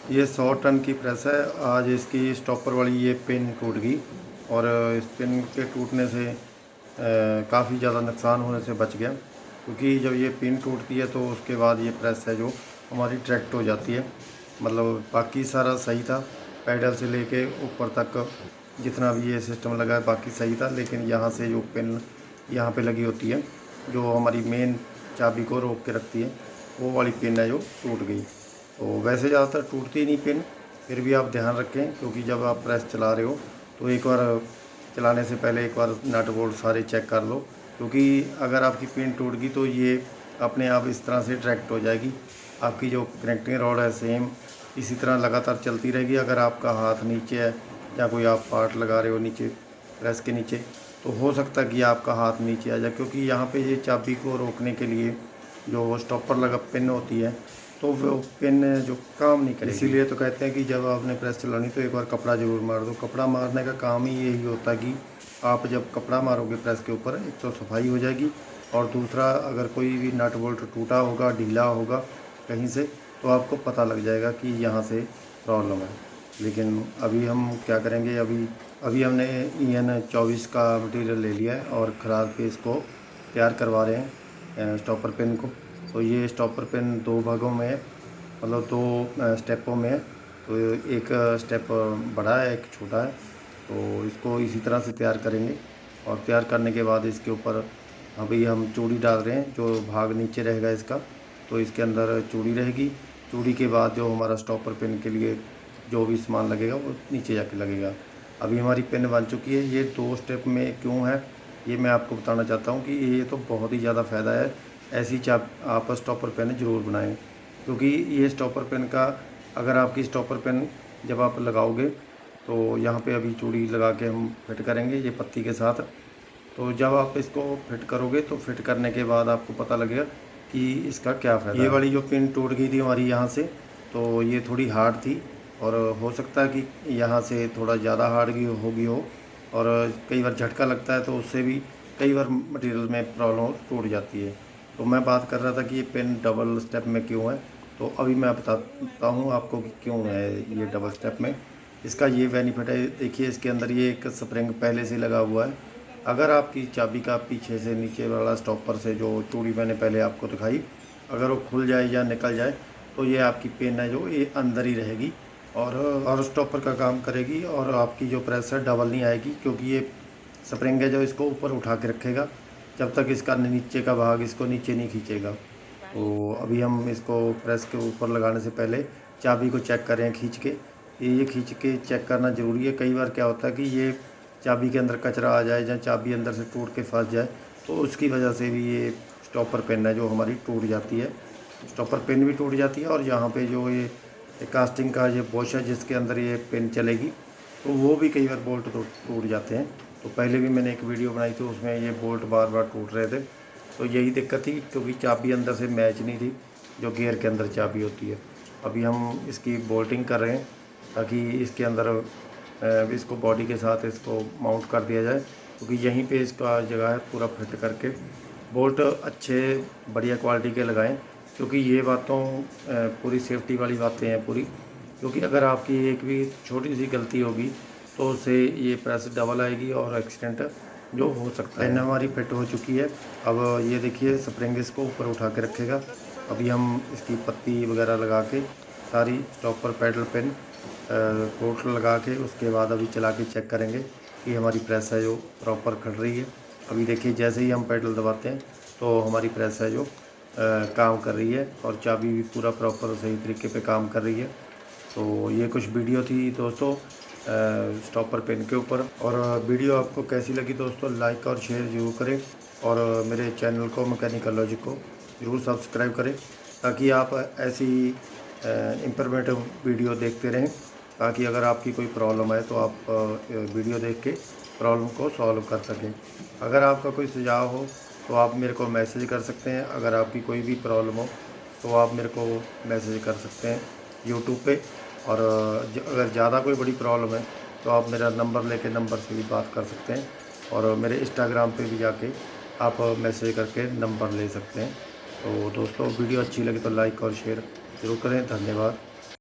ये 100 टन की प्रेस है। आज इसकी स्टॉपर वाली ये पिन टूट गई और इस पिन के टूटने से काफ़ी ज़्यादा नुकसान होने से बच गया, क्योंकि जब ये पिन टूटती है तो उसके बाद ये प्रेस है जो हमारी ट्रैक्ट हो जाती है। मतलब बाकी सारा सही था, पैडल से लेके ऊपर तक जितना भी ये सिस्टम लगा है बाकी सही था, लेकिन यहाँ से जो पिन यहाँ पे लगी होती है जो हमारी मेन चाबी को रोक के रखती है, वो वाली पिन है जो टूट गई। तो वैसे ज़्यादातर टूटती नहीं पिन, फिर भी आप ध्यान रखें, क्योंकि जब आप प्रेस चला रहे हो तो एक बार चलाने से पहले एक बार नट बोल्ट सारे चेक कर लो, क्योंकि अगर आपकी पिन टूट गई तो ये अपने आप इस तरह से ट्रैक्ट हो जाएगी। आपकी जो कनेक्टिंग रॉड है सेम इसी तरह लगातार चलती रहेगी। अगर आपका हाथ नीचे है या कोई आप पार्ट लगा रहे हो नीचे प्रेस के नीचे, तो हो सकता है कि आपका हाथ नीचे आ जाए, क्योंकि यहाँ पे ये चाबी को रोकने के लिए जो स्टॉपर लगा पिन होती है तो वो पिन जो काम नहीं करेगी। इसीलिए तो कहते हैं कि जब आपने प्रेस चलानी तो एक बार कपड़ा ज़रूर मार दो। कपड़ा मारने का काम ही यही होता है कि आप जब कपड़ा मारोगे प्रेस के ऊपर, एक तो सफाई हो जाएगी और दूसरा अगर कोई भी नट बोल्ट टूटा होगा, ढीला होगा कहीं से, तो आपको पता लग जाएगा कि यहाँ से प्रॉब्लम है। लेकिन अभी हम क्या करेंगे, अभी हमने EN 24 का मटेरियल ले लिया है और खराद पे इसको तैयार करवा रहे हैं स्टॉपर पिन को। तो ये स्टॉपर पिन 2 भागों में है, मतलब 2 स्टेपों में है। तो एक स्टेप बड़ा है, एक छोटा है। तो इसको इसी तरह से तैयार करेंगे और तैयार करने के बाद इसके ऊपर अभी हम चूड़ी डाल रहे हैं। जो भाग नीचे रहेगा इसका, तो इसके अंदर चूड़ी रहेगी। चूड़ी के बाद जो हमारा स्टॉपर पिन के लिए जो भी सामान लगेगा वो नीचे जाके लगेगा। अभी हमारी पिन बन चुकी है। ये 2 स्टेप में क्यों है ये मैं आपको बताना चाहता हूँ कि ये तो बहुत ही ज़्यादा फ़ायदा है। ऐसी चाप आप स्टॉपर पेन ज़रूर बनाएं, क्योंकि ये स्टॉपर पेन का अगर आपकी स्टॉपर पेन जब आप लगाओगे तो यहाँ पे अभी चूड़ी लगा के हम फिट करेंगे ये पत्ती के साथ। तो जब आप इसको फिट करोगे तो फिट करने के बाद आपको पता लगेगा कि इसका क्या फ़ायदा है। ये वाली जो पिन टूट गई थी हमारी यहाँ से, तो ये थोड़ी हार्ड थी और हो सकता है कि यहाँ से थोड़ा ज़्यादा हार्ड भी होगी हो, और कई बार झटका लगता है तो उससे भी कई बार मटेरियल में प्रॉब्लम टूट जाती है। तो मैं बात कर रहा था कि ये पेन डबल स्टेप में क्यों है, तो अभी मैं बताता हूँ आपको कि क्यों है ये डबल स्टेप में। इसका ये बेनिफिट है, देखिए इसके अंदर ये एक स्प्रिंग पहले से लगा हुआ है। अगर आपकी चाबी का पीछे से नीचे वाला स्टॉपर से जो चूड़ी मैंने पहले आपको दिखाई, अगर वो खुल जाए या निकल जाए तो ये आपकी पेन है जो ये अंदर ही रहेगी और स्टॉपर का काम करेगी और आपकी जो प्रेस है डबल नहीं आएगी, क्योंकि ये स्प्रिंग है जो इसको ऊपर उठा के रखेगा जब तक इसका नीचे का भाग इसको नीचे नहीं खींचेगा। तो अभी हम इसको प्रेस के ऊपर लगाने से पहले चाबी को चेक करें खींच के। ये खींच के चेक करना ज़रूरी है। कई बार क्या होता है कि ये चाबी के अंदर कचरा आ जाए या चाबी अंदर से टूट के फंस जाए, तो उसकी वजह से भी ये स्टॉपर पिन है जो हमारी टूट जाती है। स्टॉपर पिन भी टूट जाती है और यहाँ पे जो ये कास्टिंग का ये बॉश है जिसके अंदर ये पिन चलेगी, तो वो भी कई बार बोल्ट टूट जाते हैं। तो पहले भी मैंने एक वीडियो बनाई थी, उसमें ये बोल्ट बार बार टूट रहे थे। तो यही दिक्कत थी, क्योंकि चाबी अंदर से मैच नहीं थी जो गियर के अंदर चाबी होती है। अभी हम इसकी बोल्टिंग कर रहे हैं ताकि इसके अंदर इसको बॉडी के साथ इसको माउंट कर दिया जाए, क्योंकि यहीं पे इसका जगह है। पूरा फिट करके बोल्ट अच्छे बढ़िया क्वालिटी के लगाएं, क्योंकि ये बातों पूरी सेफ्टी वाली बातें हैं पूरी। क्योंकि अगर आपकी एक भी छोटी सी गलती होगी तो उससे ये प्रेस डबल आएगी और एक्सीडेंट जो हो सकता है। पेन हमारी फिट हो चुकी है। अब ये देखिए स्प्रिंग इसको ऊपर उठा के रखेगा। अभी हम इसकी पत्ती वगैरह लगा के सारी स्टॉपर पैडल पेन कोट लगा के उसके बाद अभी चला के चेक करेंगे कि हमारी प्रेस है जो प्रॉपर खड़ रही है। अभी देखिए जैसे ही हम पैडल दबाते हैं तो हमारी प्रेस है जो काम कर रही है और चाबी भी पूरा प्रॉपर सही तरीके पे काम कर रही है। तो ये कुछ वीडियो थी दोस्तों स्टॉपर पेन के ऊपर। और वीडियो आपको कैसी लगी दोस्तों, लाइक और शेयर ज़रूर करें और मेरे चैनल को मैकेनिकल लॉजिक को ज़रूर सब्सक्राइब करें, ताकि आप ऐसी इंफॉर्मेटिव वीडियो देखते रहें, ताकि अगर आपकी कोई प्रॉब्लम है तो आप वीडियो देख के प्रॉब्लम को सॉल्व कर सकें। अगर आपका कोई सुझाव हो तो आप मेरे को मैसेज कर सकते हैं। अगर आपकी कोई भी प्रॉब्लम हो तो आप मेरे को मैसेज कर सकते हैं यूट्यूब पे। और अगर ज़्यादा कोई बड़ी प्रॉब्लम है तो आप मेरा नंबर लेके नंबर से भी बात कर सकते हैं, और मेरे इंस्टाग्राम पे भी जाके आप मैसेज करके नंबर ले सकते हैं। तो दोस्तों वीडियो अच्छी लगी तो लाइक और शेयर ज़रूर करें। धन्यवाद।